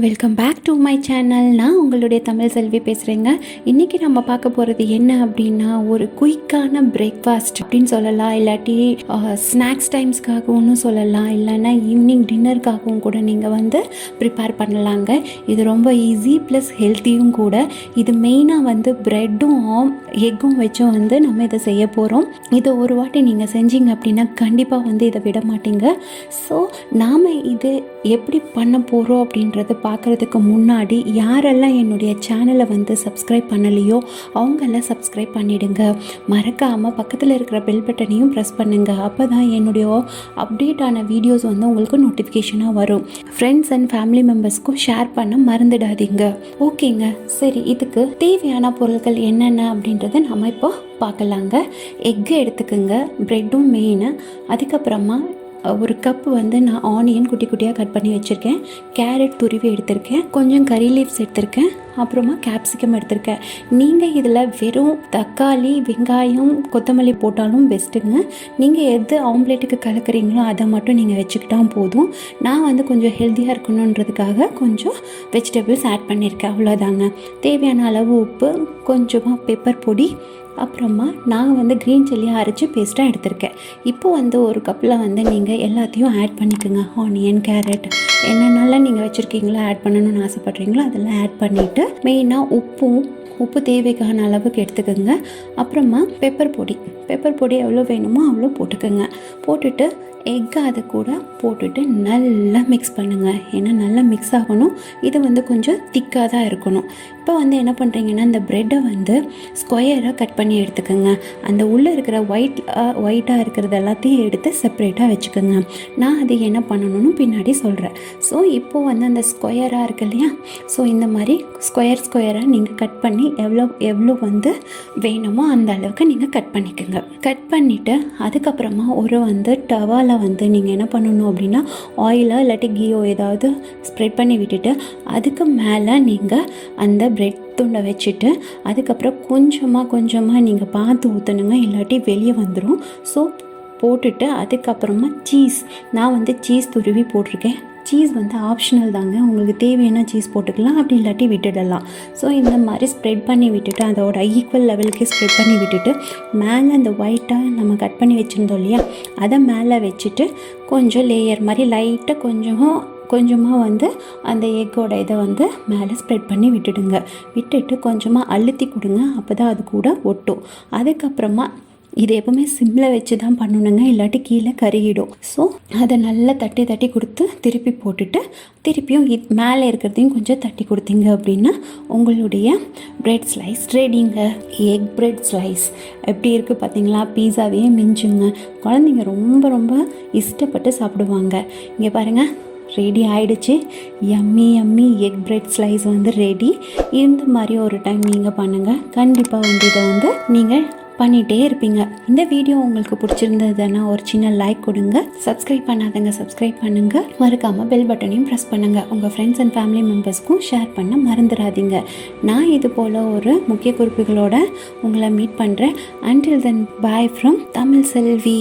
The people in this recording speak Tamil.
Welcome back to my channel. நான் உங்களுடைய தமிழ் செல்வி பேசுகிறேங்க. இன்றைக்கி நம்ம பார்க்க போகிறது என்ன அப்படின்னா, ஒரு குயிக்கான பிரேக்ஃபாஸ்ட் அப்படின்னு சொல்லலாம், இல்லாட்டி ஸ்நாக்ஸ் டைம்ஸ்க்காகவும் சொல்லலாம், இல்லைன்னா ஈவினிங் டின்னருக்காகவும் கூட நீங்கள் ப்ரிப்பேர் பண்ணலாங்க. இது ரொம்ப ஈஸி ப்ளஸ் ஹெல்த்தியும் கூட. இது மெயினாக ப்ரெட்டும் எக்கும் வச்சும் நம்ம இதை செய்ய போகிறோம். இதை ஒரு வாட்டி நீங்கள் செஞ்சீங்க அப்படின்னா கண்டிப்பாக இதை விட மாட்டீங்க. ஸோ நாம் இது எப்படி பண்ண போகிறோம் அப்படின்றது பார்க்குறதுக்கு முன்னாடி யாரெல்லாம் என்னுடைய சேனலை சப்ஸ்கிரைப் பண்ணலையோ அவங்கெல்லாம் சப்ஸ்கிரைப் பண்ணிவிடுங்க. மறக்காமல் பக்கத்தில் இருக்கிற பெல் பட்டனையும் ப்ரெஸ் பண்ணுங்கள். அப்போ தான் என்னுடைய அப்டேட்டான வீடியோஸ் உங்களுக்கு நோட்டிஃபிகேஷனாக வரும். ஃப்ரெண்ட்ஸ் அண்ட் ஃபேமிலி மெம்பர்ஸ்க்கும் ஷேர் பண்ண மறந்துடாதீங்க. ஓகேங்க, சரி, இதுக்கு தேவையான பொருட்கள் என்னென்ன அப்படின்றத நம்ம இப்போ பார்க்கலாங்க. எக்கு எடுத்துக்கோங்க, ப்ரெட்டும் மெயின். அதுக்கப்புறமா ஒரு கப்பு நான் ஆனியன் குட்டி குட்டியாக கட் பண்ணி வச்சுருக்கேன், கேரட் துருவி எடுத்திருக்கேன், கொஞ்சம் கறி லீவ்ஸ் எடுத்திருக்கேன், அப்புறமா கேப்சிகம் எடுத்திருக்கேன். நீங்கள் இதில் வெறும் தக்காளி, வெங்காயம், கொத்தமல்லி போட்டாலும் பெஸ்ட்டுங்க. நீங்கள் எது ஆம்லேட்டுக்கு கலக்கிறீங்களோ அதை மட்டும் நீங்கள் வச்சுக்கிட்டால் போதும். நான் கொஞ்சம் ஹெல்த்தியாக இருக்கணுன்றதுக்காக கொஞ்சம் வெஜிடபிள்ஸ் ஆட் பண்ணியிருக்கேன், அவ்வளோதாங்க. தேவையான அளவு உப்பு, கொஞ்சமாக பெப்பர் பொடி, அப்புறமா நான் க்ரீன் சில்லியாக அரைச்சி பேஸ்ட்டாக எடுத்திருக்கேன். இப்போ ஒரு கப்பில் நீங்கள் எல்லாத்தையும் ஆட் பண்ணிக்கோங்க. ஆனியன், கேரட், என்னென்னலாம் நீங்கள் வச்சுருக்கீங்களோ ஆட் பண்ணணும்னு ஆசைப்பட்றீங்களோ அதெல்லாம் ஆட் பண்ணிவிட்டு மெயினாக உப்பு தேவைக்கான அளவுக்கு எடுத்துக்கோங்க. அப்புறமா பெப்பர் பொடி எவ்வளோ வேணுமோ அவ்வளோ போட்டுக்கோங்க. போட்டுட்டு எக்கை அதை கூட போட்டுட்டு நல்லா மிக்ஸ் பண்ணுங்கள். ஏன்னா நல்லா மிக்ஸ் ஆகணும். இது கொஞ்சம் திக்காக தான் இருக்கணும். இப்போ என்ன பண்ணுறீங்கன்னா, இந்த ப்ரெட்டை ஸ்கொயராக கட் பண்ணி எடுத்துக்கோங்க. அந்த உள்ளே இருக்கிற ஒயிட்டாக இருக்கிறது எல்லாத்தையும் எடுத்து செப்பரேட்டாக வச்சுக்கோங்க. நான் அது என்ன பண்ணணும்னு பின்னாடி சொல்கிறேன். ஸோ இப்போது அந்த ஸ்கொயராக இருக்கு இல்லையா, ஸோ இந்த மாதிரி ஸ்கொயராக நீங்கள் கட் பண்ணி எவ்வளோ வேணுமோ அந்த அளவுக்கு நீங்கள் கட் பண்ணிக்கோங்க. கட் பண்ணிவிட்டு அதுக்கப்புறமா ஒரு டவாவில் நீங்கள் என்ன பண்ணணும் அப்படின்னா, ஆயிலோ இல்லாட்டி கீயோ ஏதாவது ஸ்ப்ரெட் பண்ணி விட்டுட்டு அதுக்கு மேலே நீங்கள் அந்த பிரெட் துண்டை வச்சுட்டு அதுக்கப்புறம் கொஞ்சமாக நீங்கள் பார்த்து ஊற்றணுங்க, இல்லாட்டி வெளியே வந்துடும். ஸோ போட்டுட்டு அதுக்கப்புறமா சீஸ், நான் சீஸ் துருவி போட்டிருக்கேன். சீஸ் ஆப்ஷனல் தாங்க, உங்களுக்கு தேவையான சீஸ் போட்டுக்கலாம், அப்படி இல்லாட்டி விட்டுடலாம். ஸோ இந்த மாதிரி ஸ்ப்ரெட் பண்ணி விட்டுட்டு அதோட ஈக்குவல் லெவலுக்கு ஸ்ப்ரெட் பண்ணி விட்டுட்டு மேலே அந்த ஒயிட்டாக நம்ம கட் பண்ணி வச்சுருந்தோம் இல்லையா, அதை மேலே வச்சுட்டு கொஞ்சம் லேயர் மாதிரி லைட்டாக கொஞ்சமாக அந்த எக்கோட இதை மேலே ஸ்ப்ரெட் பண்ணி விட்டுட்டு கொஞ்சமாக அழுத்தி கொடுங்க. அப்போ தான் அது கூட ஒட்டும். அதுக்கப்புறமா இது எப்போவுமே சிம்மில் வச்சு தான் பண்ணணுங்க, இல்லாட்டி கீழே கருகிடும். ஸோ அதை நல்லா தட்டி கொடுத்து திருப்பி போட்டுட்டு திருப்பியும் மேலே இருக்கிறதையும் கொஞ்சம் தட்டி கொடுத்தீங்க அப்படின்னா உங்களுடைய பிரெட் ஸ்லைஸ் ரெடிங்க. எக் பிரெட் ஸ்லைஸ் எப்படி இருக்குது பார்த்தீங்களா? பீஸாவே மிஞ்சுங்க. குழந்தைங்க ரொம்ப இஷ்டப்பட்டு சாப்பிடுவாங்க. இங்கே பாருங்கள், ரெடி ஆகிடுச்சு. Yummy egg bread slice ready. இந்த மாதிரி ஒரு டைம் நீங்கள் பண்ணுங்கள். கண்டிப்பாக இதை நீங்கள் பண்ணிகிட்டே இருப்பீங்க. இந்த வீடியோ உங்களுக்கு பிடிச்சிருந்ததுன்னா ஒரு சின்ன லைக் கொடுங்க. சப்ஸ்கிரைப் பண்ணாதங்க சப்ஸ்கிரைப் பண்ணுங்கள். மறக்காமல் பெல் பட்டனையும் ப்ரெஸ் பண்ணுங்கள். உங்கள் ஃப்ரெண்ட்ஸ் அண்ட் ஃபேமிலி மெம்பர்ஸ்க்கும் ஷேர் பண்ண மறந்துடாதீங்க. நான் இது போல் ஒரு முக்கிய குறிப்புகளோடு உங்களை மீட் பண்ணுறேன். Until then, bye from Tamil Selvi.